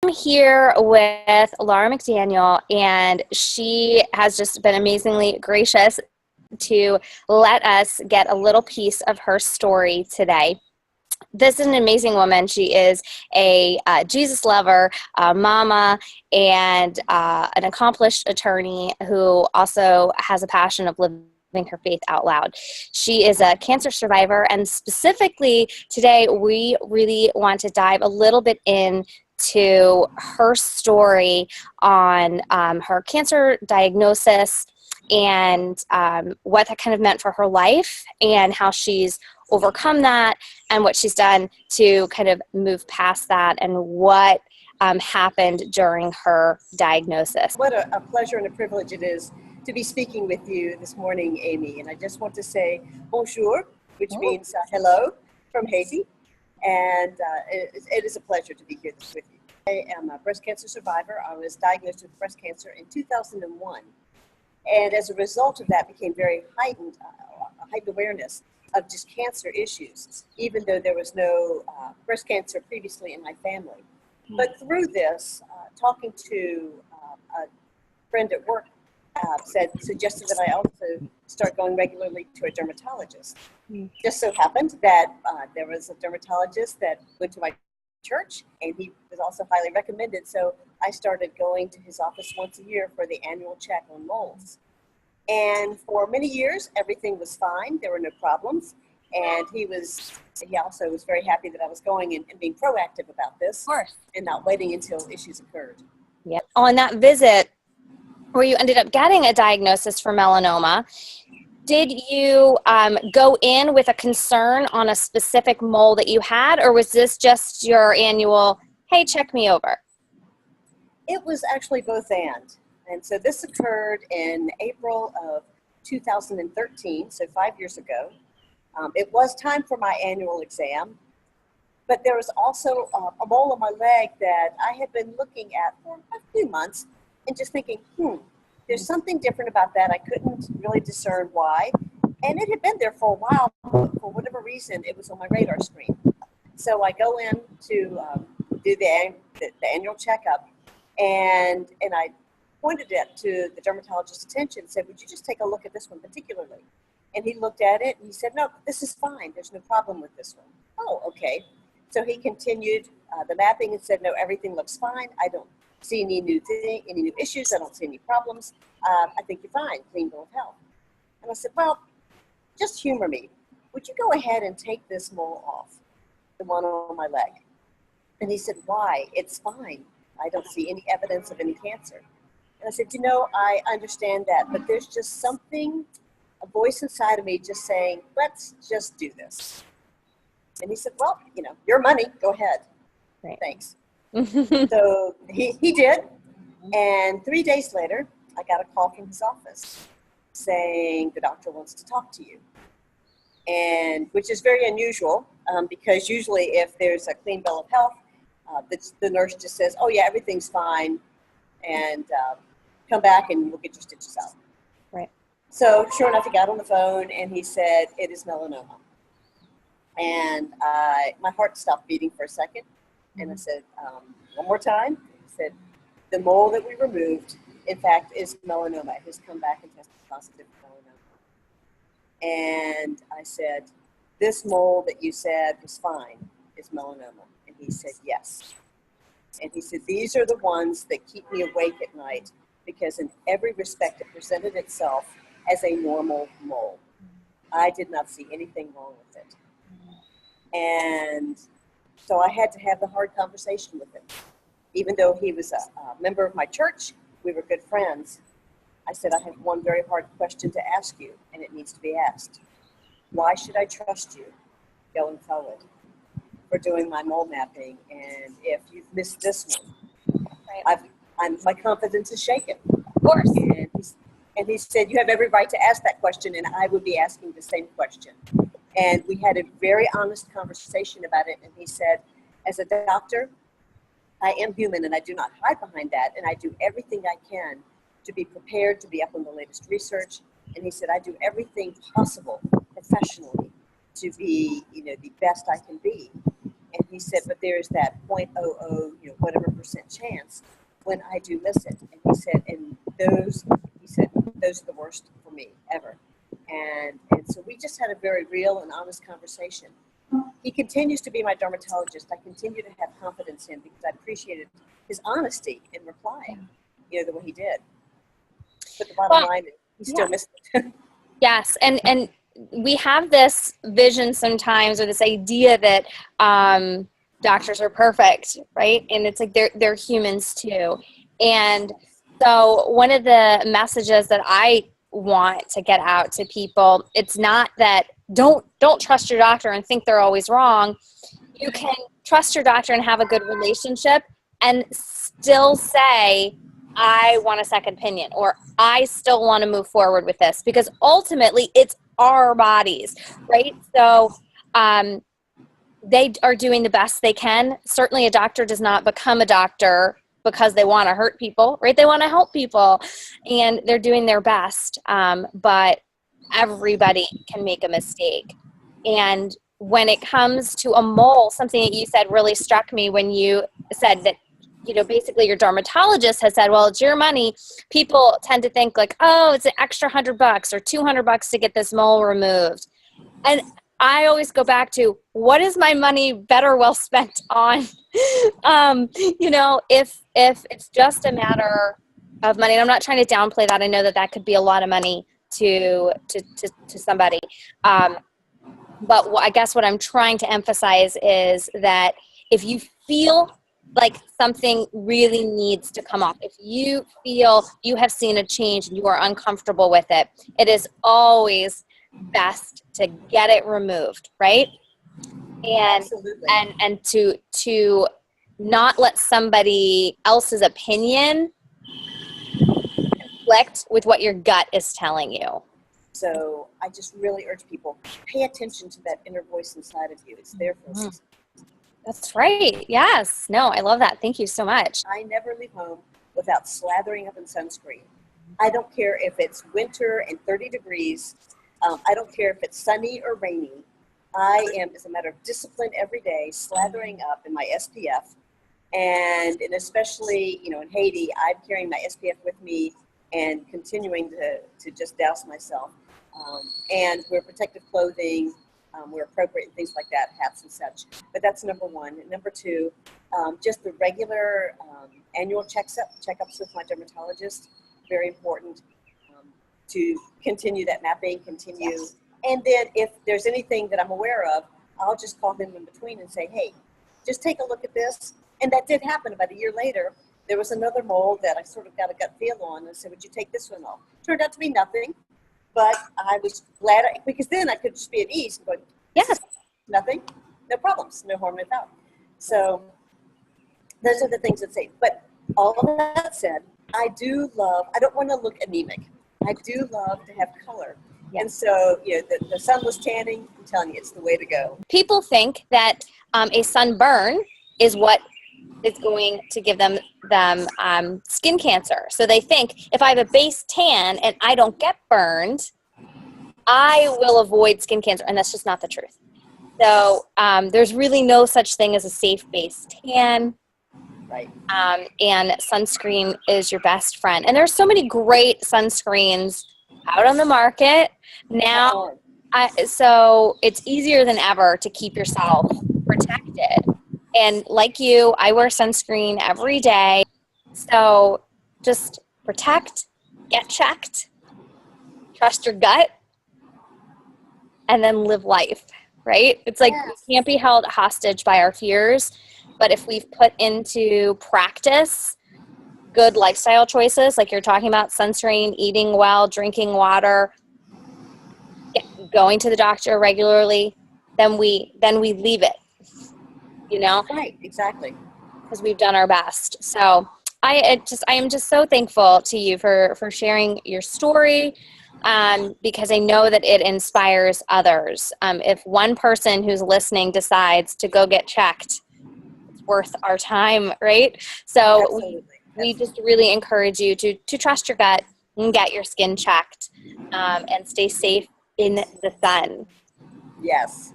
here with Laura McDaniel, and she has just been amazingly gracious to let us get a little piece of her story today. This is an amazing woman. She is a Jesus lover, mama, and an accomplished attorney who also has a passion of living her faith out loud. She is a cancer survivor, and specifically today we really want to dive a little bit into her story on her cancer diagnosis and what that kind of meant for her life and how she's overcome that and what she's done to kind of move past that and what happened during her diagnosis. What a pleasure and a privilege it is to be speaking with you this morning, Amy. And I just want to say bonjour, which means hello from Haiti. And it is a pleasure to be here with you. I am a breast cancer survivor. I was diagnosed with breast cancer in 2001. And as a result of that, became very heightened awareness of just cancer issues, even though there was no breast cancer previously in my family. But through this, talking to a friend at work suggested that I also start going regularly to a dermatologist. Just so happened that there was a dermatologist that went to my church, and he was also highly recommended. So I started going to his office once a year for the annual check on moles. And for many years, everything was fine. There were no problems. And he also was very happy that I was going and being proactive about this. Of course. And not waiting until issues occurred. Yep. On that visit where you ended up getting a diagnosis for melanoma, did you go in with a concern on a specific mole that you had, or was this just your annual, hey, check me over? It was actually both and. And so this occurred in April of 2013, so 5 years ago. It was time for my annual exam, but there was also a mole on my leg that I had been looking at for a few months and just thinking, there's something different about that. I couldn't really discern why. And it had been there for a while, but for whatever reason, it was on my radar screen. So I go in to do the annual checkup, and I pointed it to the dermatologist's attention and said, would you just take a look at this one particularly? And he looked at it and he said, no, this is fine. There's no problem with this one. Oh, okay. So he continued the mapping and said, no, everything looks fine. I don't see any new issues. I don't see any problems. I think you're fine. Clean bill of health. And I said, well, just humor me. Would you go ahead and take this mole off, the one on my leg? And he said, why? It's fine. I don't see any evidence of any cancer. And I said, I understand that, but there's just something, a voice inside of me just saying, let's just do this. And he said, well, your money, go ahead. Right. Thanks. So he did. And 3 days later, I got a call from his office saying the doctor wants to talk to you. And which is very unusual because usually if there's a clean bill of health, the nurse just says, oh yeah, everything's fine. And come back and we'll get your stitches out. Right. So sure enough, he got on the phone and he said, it is melanoma. And my heart stopped beating for a second. And I said, one more time. He said, the mole that we removed, in fact, is melanoma. It has come back and tested positive for melanoma. And I said, this mole that you said was fine is melanoma. And he said, yes. And he said, these are the ones that keep me awake at night because in every respect it presented itself as a normal mole. I did not see anything wrong with it. And so I had to have the hard conversation with him. Even though he was a member of my church, we were good friends. I said, I have one very hard question to ask you, and it needs to be asked. Why should I trust you going forward for doing my mole mapping? And if you've missed this one, my confidence is shaken. Of course. And he said, you have every right to ask that question, and I would be asking the same question. And we had a very honest conversation about it. And he said, as a doctor, I am human and I do not hide behind that. And I do everything I can to be prepared, to be up on the latest research. And he said, I do everything possible professionally to be, the best I can be. And he said, but there's that 0.00, whatever percent chance when I do miss it. And he said, those are the worst for me ever. And so we just had a very real and honest conversation. He continues to be my dermatologist. I continue to have confidence in him because I appreciated his honesty in replying, the way he did. But the bottom line is he still missed it. Yes, and we have this vision sometimes, or this idea that doctors are perfect, right? And it's like they're humans too. And so one of the messages that I want to get out to people, it's not that don't trust your doctor and think they're always wrong. You can trust your doctor and have a good relationship and still say, I want a second opinion, or I still want to move forward with this, because ultimately it's our bodies, right? So they are doing the best they can. Certainly a doctor does not become a doctor because they want to hurt people, right? They want to help people, and they're doing their best. But everybody can make a mistake. And when it comes to a mole, something that you said really struck me when you said that, basically your dermatologist has said, well, it's your money. People tend to think like, oh, it's an extra $100 or $200 to get this mole removed. And I always go back to, what is my money better well spent on? If it's just a matter of money, and I'm not trying to downplay that. I know that could be a lot of money to somebody. But I guess what I'm trying to emphasize is that if you feel like something really needs to come off, if you feel you have seen a change and you are uncomfortable with it, it is always best to get it removed, right? And Absolutely. and to not let somebody else's opinion conflict with what your gut is telling you. So I just really urge people, pay attention to that inner voice inside of you. It's there for a reason. That's right. Yes. No, I love that. Thank you so much. I never leave home without slathering up in sunscreen. I don't care if it's winter and 30 degrees. I don't care if it's sunny or rainy. I am, as a matter of discipline every day, slathering up in my SPF. And especially, in Haiti, I'm carrying my SPF with me and continuing to just douse myself. And wear protective clothing, wear appropriate and things like that, hats and such. But that's number one. And number two, just the regular annual checkups with my dermatologist, very important to continue that mapping, Yes. And then if there's anything that I'm aware of, I'll just call them in between and say, hey, just take a look at this. And that did happen about a year later. There was another mole that I sort of got a gut feel on and said, would you take this one off? Turned out to be nothing, but I was glad, because then I could just be at ease and go, Yes. Nothing, no problems, no harm, no foul. So those are the things that say, but all of that said, I don't want to look anemic. I do love to have color. Yeah. And so, the sunless tanning, I'm telling you, it's the way to go. People think that a sunburn is what is going to give them skin cancer. So they think, if I have a base tan and I don't get burned, I will avoid skin cancer. And that's just not the truth. So there's really no such thing as a safe base tan. Right. And sunscreen is your best friend. And there's so many great sunscreens out on the market now. So it's easier than ever to keep yourself protected. And like you, I wear sunscreen every day. So just protect, get checked, trust your gut, and then live life, right? It's like we can't be held hostage by our fears. But if we've put into practice good lifestyle choices, like you're talking about, sunscreen, eating well, drinking water, going to the doctor regularly, then we leave it, Right, exactly. because we've done our best. So I am just so thankful to you for sharing your story, because I know that it inspires others. If one person who's listening decides to go get checked, worth our time, right? So Absolutely. we just really encourage you to trust your gut and get your skin checked, and stay safe in the sun. Yes.